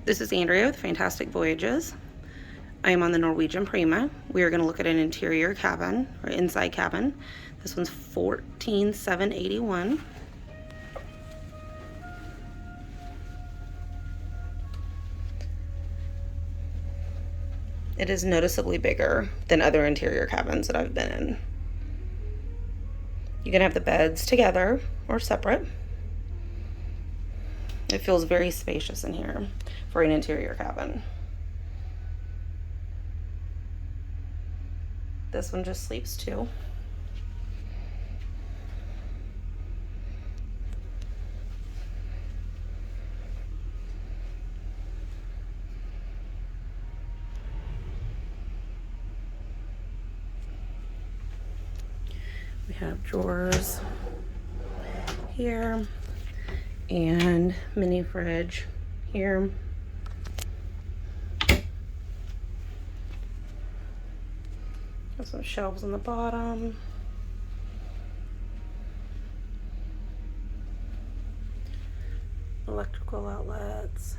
This is Andrea with Fantastic Voyages. I am on the Norwegian Prima. We are going to look at an interior cabin, or inside cabin. This one's $14,781. It is noticeably bigger than other interior cabins that I've been in. You can have the beds together or separate. It feels very spacious in here for an interior cabin. This one just sleeps two. We have drawers here and mini fridge here. Got some shelves on the bottom. Electrical outlets.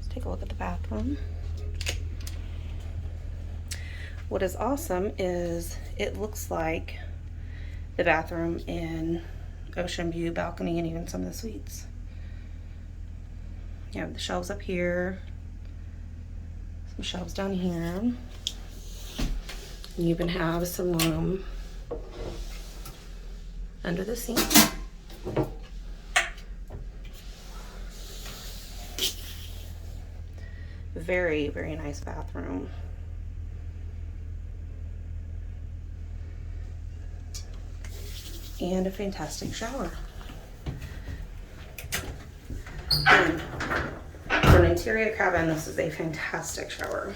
Take a look at the bathroom. What is awesome is it looks like the bathroom in Ocean View, balcony, and even some of the suites. You have the shelves up here, some shelves down here. You even have some room under the sink. Very, very nice bathroom. And a fantastic shower. And for an interior cabin, this is a fantastic shower.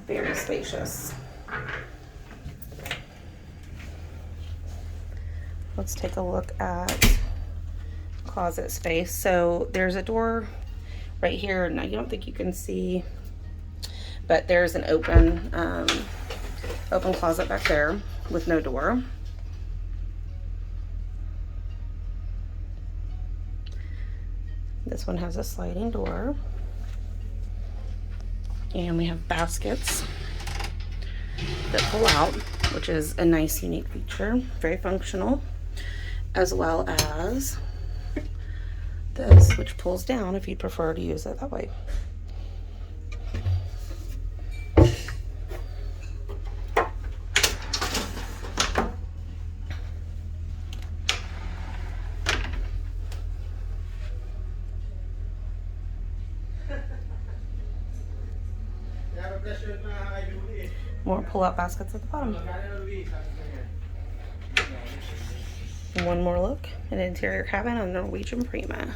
Very spacious. Let's take a look at closet space. So there's a door right here. Now you don't think you can see, but there's an open closet back there with no door. This one has a sliding door. And we have baskets that pull out, which is a nice, unique feature. Very functional. As well as this, which pulls down if you prefer to use it that way. More pull-out baskets at the bottom. One more look at an interior cabin on Norwegian Prima.